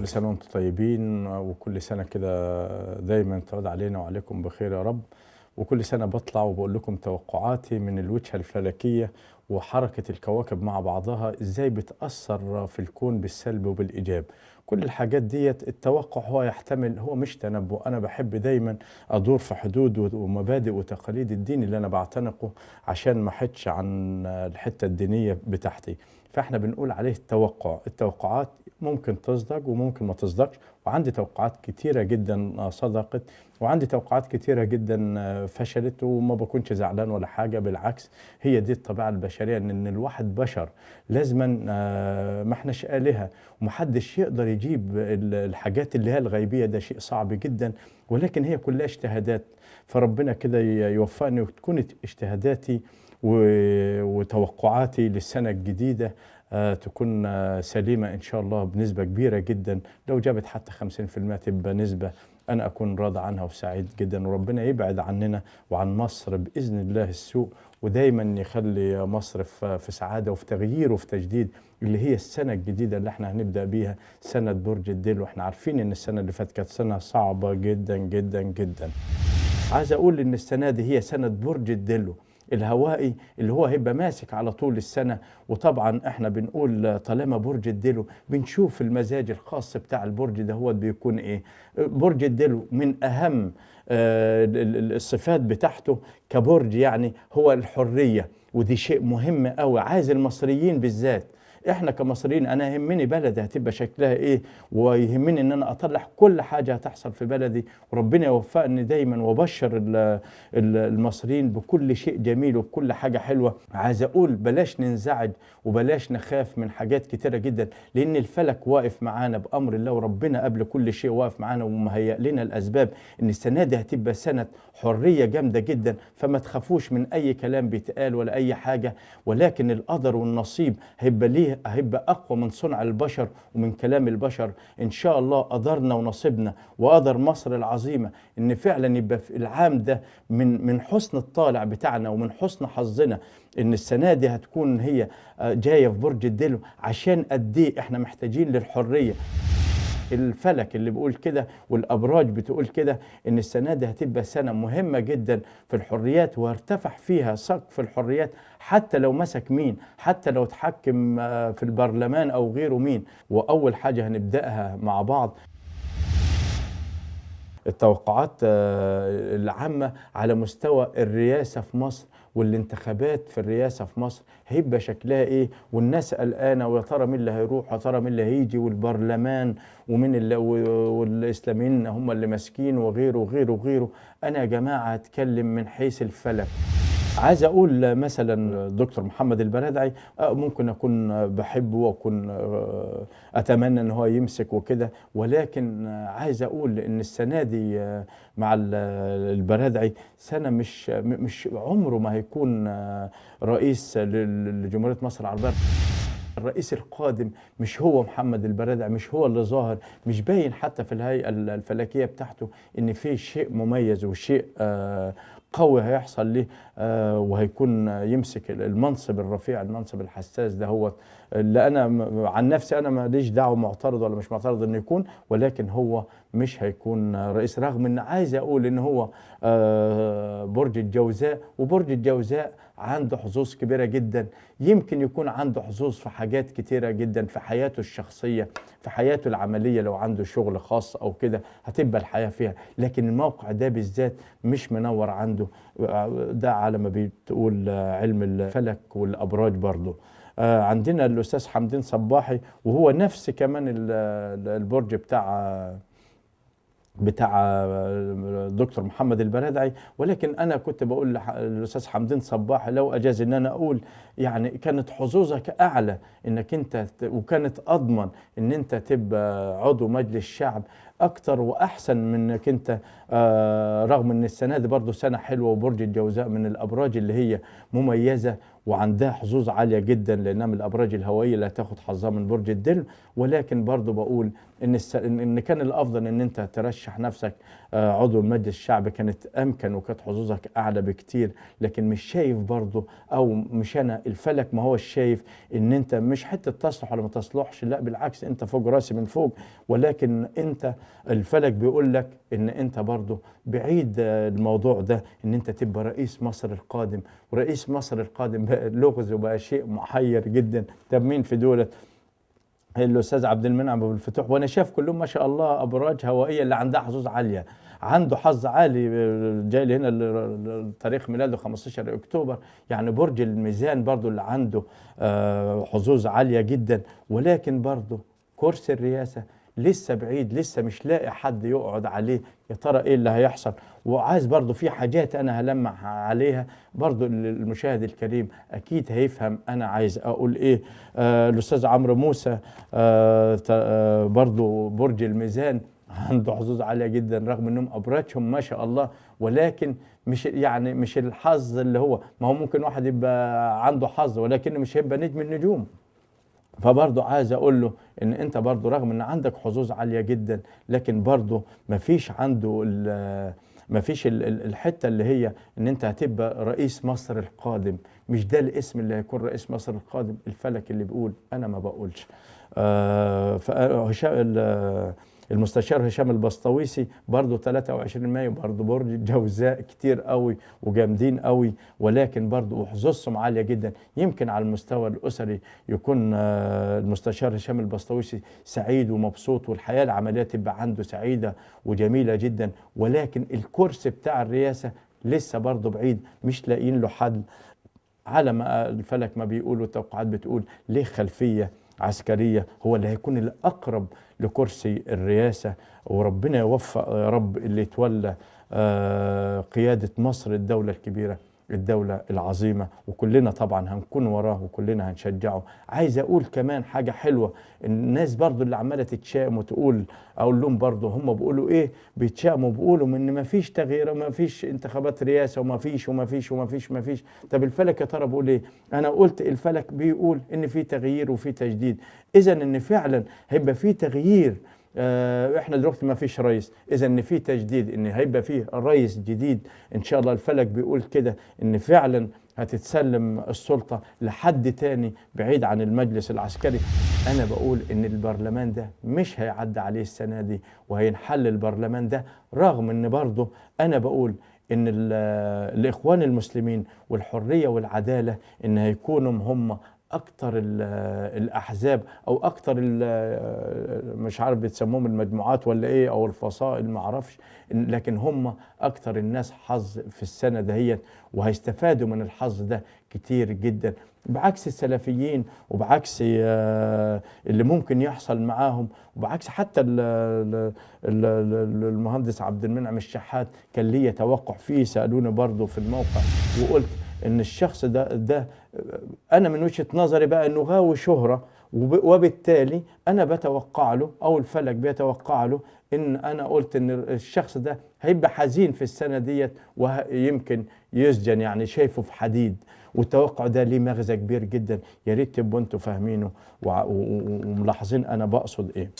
كل سنة وانتم طيبين، وكل سنة كده دايما تعود علينا وعليكم بخير يا رب. وكل سنة بطلع وبقول لكم توقعاتي من الوجهة الفلكية وحركة الكواكب مع بعضها ازاي بتأثر في الكون بالسلب وبالإيجاب. كل الحاجات ديت التوقع هو يحتمل، هو مش تنبؤ. أنا بحب دايما أدور في حدود ومبادئ وتقاليد الدين اللي أنا بعتنقه عشان ما حدش عن الحتة الدينية بتاعتي. فاحنا بنقول عليه التوقع. التوقعات ممكن تصدق وممكن ما تصدقش، وعندي توقعات كتيرة جدا صدقت، وعندي توقعات كتيرة جدا فشلت، وما بكونش زعلان ولا حاجة، بالعكس. هي دي الطبيعة البشرية، ان الواحد بشر لازما ما احناش آلهة، ومحدش يقدر يجيب الحاجات اللي هي الغيبية. ده شيء صعب جدا، ولكن هي كلها اجتهادات. فربنا كده يوفقني وتكون اجتهاداتي وتوقعاتي للسنة الجديدة تكون سليمة إن شاء الله بنسبة كبيرة جدا. لو جابت حتى 50% تبقى نسبة أنا أكون راضى عنها وسعيد جدا. وربنا يبعد عننا وعن مصر بإذن الله السوء، ودايما يخلي مصر في سعادة وفي تغيير وفي تجديد، اللي هي السنة الجديدة اللي احنا هنبدأ بيها، سنة برج الدلو. واحنا عارفين إن السنة اللي فاتت كانت سنة صعبة جدا جدا جدا. عايز أقول إن السنة دي هي سنة برج الدلو الهوائي، اللي هو هيبقى ماسك على طول السنة. وطبعا احنا بنقول طالما برج الدلو بنشوف المزاج الخاص بتاع البرج ده هو بيكون ايه. برج الدلو من اهم الصفات بتاعته كبرج يعني هو الحرية، ودي شيء مهم قوي. عايز المصريين بالذات، احنا كمصريين انا يهمني بلدي هتبقى شكلها ايه، ويهمني ان انا اطلع كل حاجه هتحصل في بلدي، وربنا يوفقني دايما وبشر المصريين بكل شيء جميل وبكل حاجه حلوه. عايز اقول بلاش ننزعج وبلاش نخاف من حاجات كتيره جدا، لان الفلك واقف معانا بامر الله، وربنا قبل كل شيء واقف معانا ومهيأ لنا الاسباب ان السنه دي هتبقى سنه حريه جامده جدا. فما تخافوش من اي كلام بيتقال ولا اي حاجه، ولكن القدر والنصيب هيبقى اقوى من صنع البشر ومن كلام البشر. ان شاء الله قدرنا ونصيبنا وقدر مصر العظيمه ان فعلا يبقى في العام ده من حسن الطالع بتاعنا ومن حسن حظنا ان السنه دي هتكون هي جايه في برج الدلو. عشان قد ايه احنا محتاجين للحريه. الفلك اللي بيقول كده والابراج بتقول كده ان السنه دي هتبقى سنه مهمه جدا في الحريات، وارتفع فيها سقف الحريات. حتى لو مسك مين، حتى لو اتحكم في البرلمان او غيره مين. واول حاجه هنبداها مع بعض التوقعات العامة على مستوى الرئاسة في مصر، والانتخابات في الرئاسة في مصر هيبقى شكلها ايه، والناس قلقانة ويا ترى مين اللي هيروح ويا ترى مين اللي هيجي، والبرلمان ومين اللي والاسلاميين هم اللي ماسكين وغيره وغيره وغيره. انا يا جماعة هتكلم من حيث الفلك. عايز اقول مثلا دكتور محمد البرادعي ممكن اكون بحبه واكون اتمنى ان هو يمسك وكده، ولكن عايز اقول ان السنه دي مع البرادعي سنه مش عمره ما هيكون رئيس لجمهوريه مصر العربيه. الرئيس القادم مش هو محمد البرادعي، مش هو اللي ظاهر، مش باين حتى في الهيئة الفلكية بتاعته ان في شيء مميز وشيء قوي هيحصل له، وهيكون يمسك المنصب الرفيع، المنصب الحساس ده. هو اللي انا عن نفسي انا ماليش دعوه معترض ولا مش معترض انه يكون، ولكن هو مش هيكون رئيس. رغم ان عايز اقول ان هو برج الجوزاء، وبرج الجوزاء عنده حظوظ كبيرة جدا. يمكن يكون عنده حظوظ في حاجات كتيرة جدا في حياته الشخصية، في حياته العملية. لو عنده شغل خاص أو كده هتبقى الحياة فيها، لكن الموقع ده بالذات مش منور عنده. ده على ما بتقول علم الفلك والأبراج برضه. عندنا الأستاذ حمدين صباحي، وهو نفس كمان البرج بتاع دكتور محمد البرادعي. ولكن انا كنت بقول للاستاذ حمدين صباح لو اجاز ان انا اقول يعني كانت حظوظك اعلى انك انت وكانت اضمن ان انت تبقى عضو مجلس الشعب اكتر واحسن من انك انت رغم ان السنه دي برضو سنه حلوه، وبرج الجوزاء من الابراج اللي هي مميزه وعندها حظوظ عاليه جدا لانها من الابراج الهوائيه اللي هتاخد حظها من برج الدلو. ولكن برضو بقول ان كان الافضل ان انت ترشح نفسك عضو المجلس الشعبي، كانت امكن وكانت حظوظك اعلى بكتير. لكن مش شايف برضو، او مش انا، الفلك ما هو شايف ان انت مش حته تصلح ولا ما تصلحش، لا بالعكس انت فوق راسي من فوق. ولكن انت الفلك بيقول لك ان انت برضو بعيد الموضوع ده ان انت تبقى رئيس مصر القادم. ورئيس مصر القادم بقى لغز وبقى شيء محير جدا. طب مين في دولة؟ الاستاذ عبد المنعم ابو الفتوح. وانا شايف كلهم ما شاء الله ابراج هوائيه اللي عندها حظوظ عاليه، عنده حظ عالي. جاي لي هنا تاريخ ميلاده 15 اكتوبر، يعني برج الميزان برضو اللي عنده حظوظ عاليه جدا. ولكن برضو كرسي الرئاسه لسه بعيد، لسه مش لاقي حد يقعد عليه. يا ترى ايه اللي هيحصل؟ وعايز برضو في حاجات انا هلمح عليها برضو المشاهد الكريم اكيد هيفهم انا عايز اقول ايه. الاستاذ عمرو موسى برضو برج الميزان عنده حظوظ عاليه جدا رغم انهم ابراجهم ما شاء الله. ولكن مش الحظ اللي هو، ما هو ممكن واحد يبقى عنده حظ ولكنه مش هيبقى نجم النجوم. فبرضه عايز اقول له ان انت برضه رغم ان عندك حظوظ عاليه جدا، لكن برضه مفيش عنده مفيش الحته اللي هي ان انت هتبقى رئيس مصر القادم. مش ده الاسم اللي هيكون رئيس مصر القادم، الفلك اللي بيقول، انا ما بقولش. المستشار هشام البسطويسي برضه 23 مايو برضه برج الجوزاء كتير قوي وجامدين قوي. ولكن برضه حظوظهم عاليه جدا. يمكن على المستوى الاسري يكون المستشار هشام البسطويسي سعيد ومبسوط والحياه العمليه تبقى عنده سعيده وجميله جدا. ولكن الكرسي بتاع الرئاسه لسه برضه بعيد، مش لاقيين له حل. على ما الفلك ما بيقولوا، التوقعات بتقول ليه خلفيه عسكريه هو اللي هيكون الأقرب لكرسي الرئاسة. وربنا يوفق يا رب اللي يتولى قيادة مصر، الدولة الكبيرة، الدولة العظيمة، وكلنا طبعا هنكون وراه وكلنا هنشجعه. عايز أقول كمان حاجة حلوة، الناس برضو اللي عمالة تتشائم وتقول، أقول لهم برضو هم بيقولوا إيه؟ بيتشائموا بيقولوا إن ما فيش تغيير وما فيش انتخابات رئاسة وما فيش وما فيش وما فيش وما فيش. طب الفلك يا ترى بيقول إيه؟ أنا قلت الفلك بيقول إن في تغيير وفي تجديد. إذا إن فعلا هيبقى في تغيير. احنا دلوقتي ما فيش رئيس، اذا ان في تجديد، ان هيبقى فيه رئيس جديد ان شاء الله. الفلك بيقول كده ان فعلا هتتسلم السلطة لحد تاني بعيد عن المجلس العسكري. انا بقول ان البرلمان ده مش هيعدي عليه السنة دي وهينحل البرلمان ده. رغم ان برضه انا بقول ان الاخوان المسلمين والحرية والعدالة ان هيكونوا هم اكتر الاحزاب او اكتر مش عارف بتسموهم المجموعات ولا ايه او الفصائل، ما اعرفش، لكن هم اكتر الناس حظ في السنه دهيت وهيستفادوا من الحظ ده كتير جدا، بعكس السلفيين وبعكس اللي ممكن يحصل معاهم، وبعكس حتى المهندس عبد المنعم الشحات كان ليه توقع فيه. سالوني برضه في الموقع وقلت ان الشخص ده انا من وجهة نظري بقى انه غاوي شهرة، وبالتالي انا بتوقع له او الفلك بيتوقع له ان انا قلت ان الشخص ده هيبقى حزين في السنة ديت ويمكن يسجن، يعني شايفه في حديد. والتوقع ده ليه مغزى كبير جدا، يا ريت تبقوا انتوا فاهمينه وملاحظين انا بقصد ايه.